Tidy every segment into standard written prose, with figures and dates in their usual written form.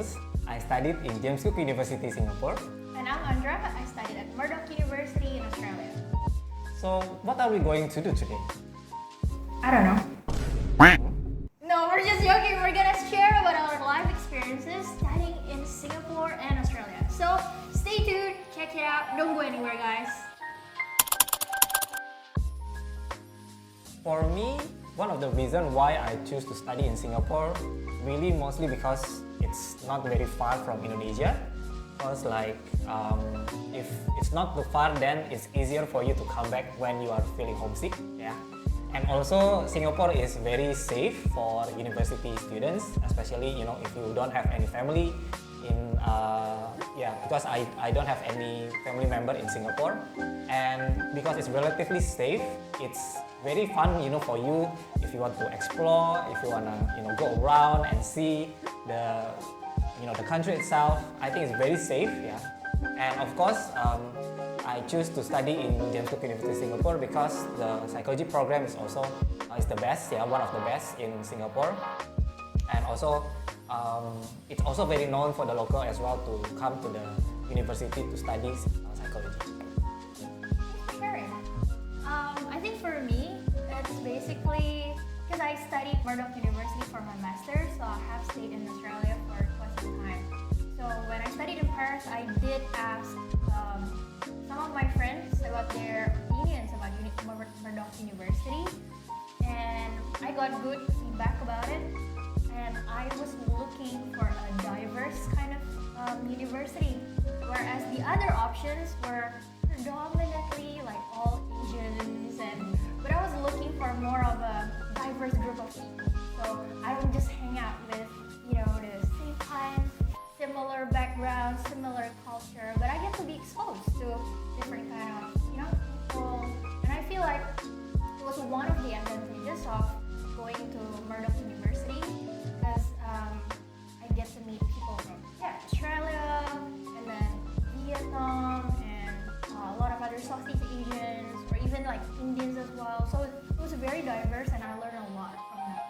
Stefanus. I studied in James Cook University, Singapore. And I'm Andra. I studied at Murdoch University in Australia. So, what are we going to do today? I don't know. No, we're just joking. We're gonna share about our life experiences studying in Singapore and Australia. So, stay tuned, check it out. Don't go anywhere, guys. For me, one of the reasons why I choose to study in Singapore really mostly because it's not very far from Indonesia. Because if it's not too far, then it's easier for you to come back when you are feeling homesick. Yeah. And also Singapore is very safe for university students, especially if you don't have any family in because I don't have any family member in Singapore, and because it's relatively safe, it's very fun for you if you want to explore, if you want to go around and see the country itself. I think it's very safe, yeah. And of course, I choose to study in James Cook University Singapore because the psychology program is also is the best, yeah, one of the best in Singapore. And also, it's also very known for the local as well to come to the university to study psychology. Sharing. I think for me, it's basically because I studied Murdoch University for my master's, so I have stayed in Australia for quite some time. So when I studied in Paris, I did ask some of my friends about their opinions about Murdoch University, and I got good feedback about it. And I was looking for a diverse kind of university, whereas the other options were predominantly like all Asians, but I was looking for more of a diverse group of people. So I don't just hang out with the same kind, similar background, similar culture, but I get to be exposed to different kind of people, and I feel like it was one of the advantages of going to Murdoch University, because I get to meet people from Australia, and then Vietnam, and a lot of other Southeast Asians, or even like Indians as well. So it was very diverse, and I learned a lot from that.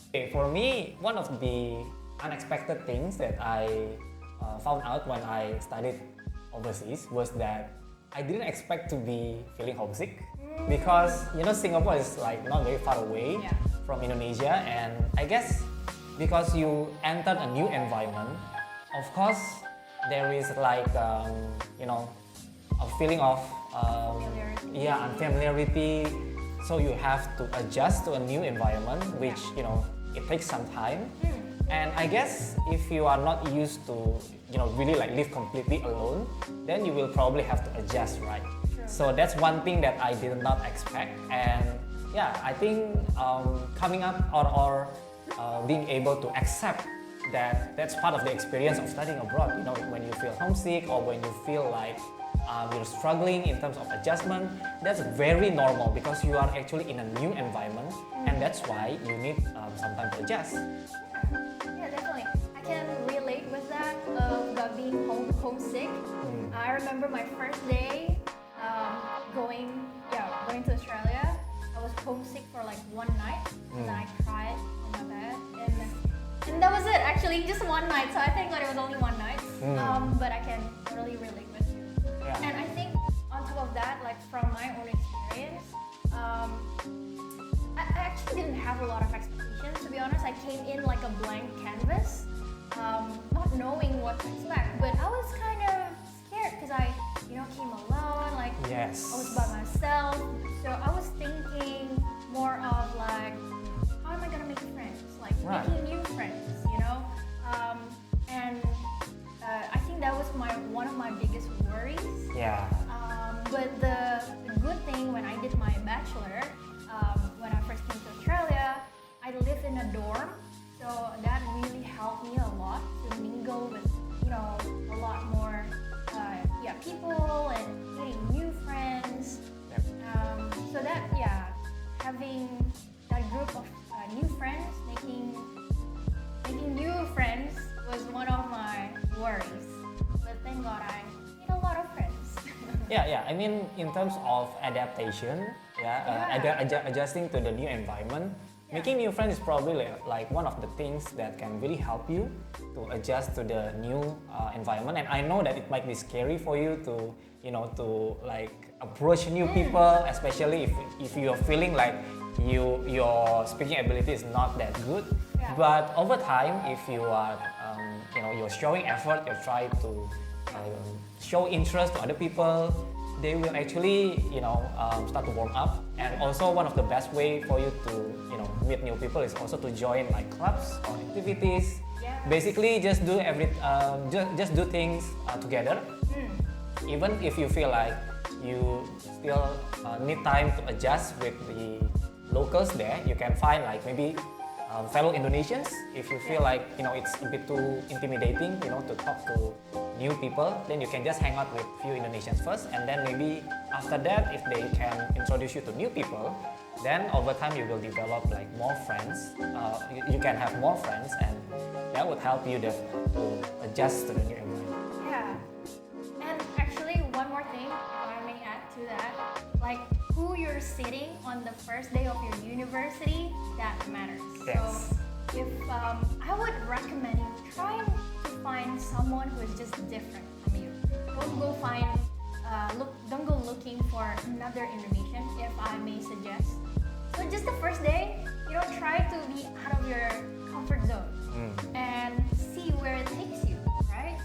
Okay, for me, one of the unexpected things that I found out when I studied overseas was that I didn't expect to be feeling homesick, because Singapore is like not very far away from Indonesia, and I guess because you entered a new environment, of course there is like a feeling of unfamiliarity. So you have to adjust to a new environment, which it takes some time. And I guess if you are not used to really like live completely alone, then you will probably have to adjust, right? Sure. So that's one thing that I did not expect. And I think coming up or being able to accept that that's part of the experience of studying abroad. When you feel homesick or when you feel like you're struggling in terms of adjustment, that's very normal, because you are actually in a new environment, and that's why you need some time to adjust. Yeah, definitely. I can relate with that about being homesick. I remember my first day going to Australia. I was homesick for like one night, and then I cried on my bed, and that was it. Actually, just one night. So I thank God it was only one night. But I can totally relate with you. Yeah. And I think on top of that, like from my own experience, I actually didn't have a lot of expectations, to be honest. I came in like a blank canvas, not knowing what to expect. But I was kind of scared because I came alone. Like Yes. I was by myself, so I was thinking more of like, how am I gonna make friends? Like making new friends, and I think that was one of my biggest worries. Yeah. But the good thing when I did my bachelor, when I first came to Australia, I lived in a dorm, so that really helped me a lot to mingle with a lot more people and getting new friends. So that having that group of new friends, making new friends was one of my worries. But thank God I made a lot of friends. I mean, in terms of adaptation, adjusting to the new environment, Making new friends is probably like one of the things that can really help you to adjust to the new environment. And I know that it might be scary for you to, to like approach new people, especially if you're feeling like your speaking ability is not that good. Yeah. But over time, if you are, you're showing effort, you try to show interest to other people, they will actually, start to warm up. And also one of the best way for you to, meet new people is also to join like clubs or activities. Yeah. Basically, just do just do things together. Even if you feel like you still need time to adjust with the locals there, you can find like maybe fellow Indonesians. If you feel like it's a bit too intimidating, to talk to new people, then you can just hang out with few Indonesians first, and then maybe after that, if they can introduce you to new people, then over time you will develop like more friends. You can have more friends, and that would help you to adjust to the new environment. Yeah. And actually, one more thing, if I may add to that, like who you're sitting on the first day of your university, that matters. Yes. So if I would recommend you trying to find someone who is just different from you. Don't go looking for another Indonesian, if I may suggest. So just the first day, try to be out of your comfort zone and see where it takes you, right?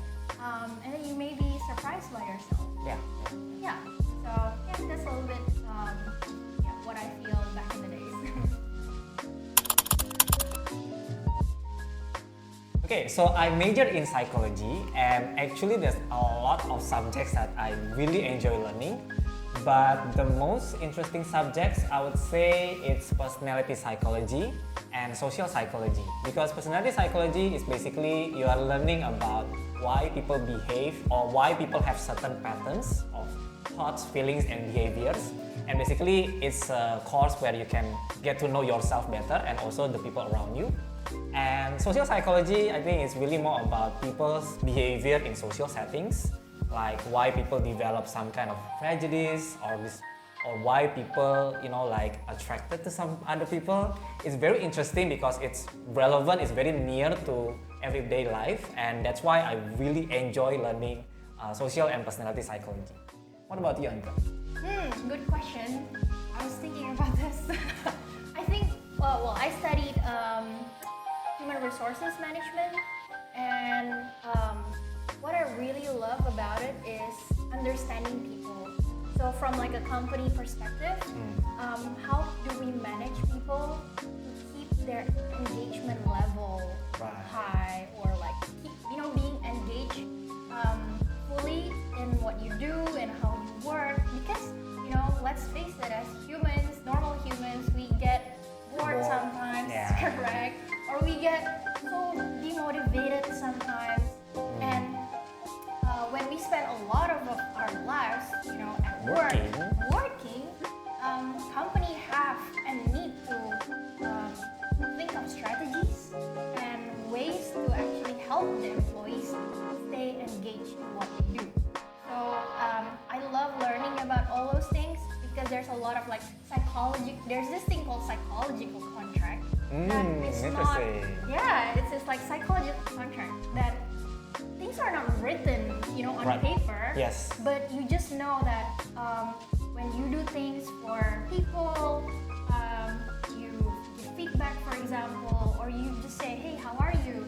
And then you may be surprised by yourself. Yeah. Yeah. So that's a little bit what I feel back in the days. Okay, so I majored in psychology, and actually there's a lot of subjects that I really enjoy learning. But the most interesting subjects, I would say, it's personality psychology and social psychology. Because personality psychology is basically you are learning about why people behave or why people have certain patterns of thoughts, feelings, and behaviors. And basically, it's a course where you can get to know yourself better and also the people around you. And social psychology, I think, is really more about people's behavior in social settings, like why people develop some kind of prejudice or why people, like attracted to some other people. It's very interesting because it's relevant, it's very near to everyday life, and that's why I really enjoy learning social and personality psychology. What about you, Andra? Good question. I was thinking about this. I think, I studied human resources management, and what I really love about it is understanding people. So from like a company perspective, how do we manage people to keep their engagement level high, or like keep, being engaged fully in what you do and how you work? Because let's face it, as humans, normal humans, we get bored sometimes, correct? Or we get so demotivated sometimes, and when we spend a lot of our lives, at working, company have and need to think of strategies and ways to actually help the employees stay engaged in what they do. So I love learning about all those things because there's a lot of like psychology. There's this thing called psychological contract. That is not, it's just like psychological contract that things are not written, on paper. Yes. But you just know that when you do things for people, you give feedback, for example, or you just say, hey, how are you?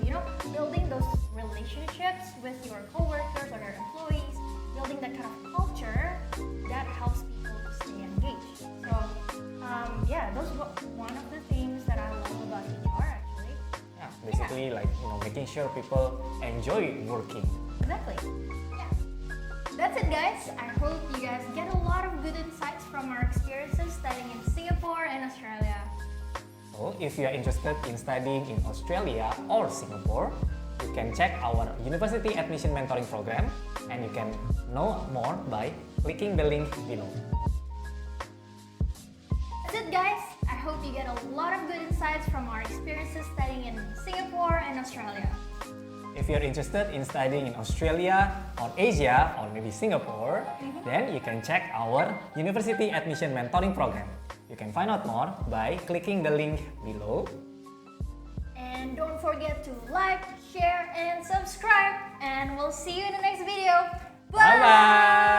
Building those relationships with your coworkers or your employees, building that kind of culture that helps people to stay engaged. So those are one of the things that I love about HR actually. Yeah, basically like making sure people enjoy working. Exactly. Yeah. That's it, guys. I hope you guys get a lot of good insights from our experiences studying in Singapore and Australia. So if you are interested in studying in Australia or Singapore, you can check our university admission mentoring program, and you can know more by clicking the link below. That's it, guys. I hope you get a lot of good insights from our experiences studying in Singapore and Australia. If you're interested in studying in Australia or Asia or maybe Singapore, then you can check our University Admission Mentoring Program. You can find out more by clicking the link below. And don't forget to like, share, and subscribe. And we'll see you in the next video. Bye! Bye-bye!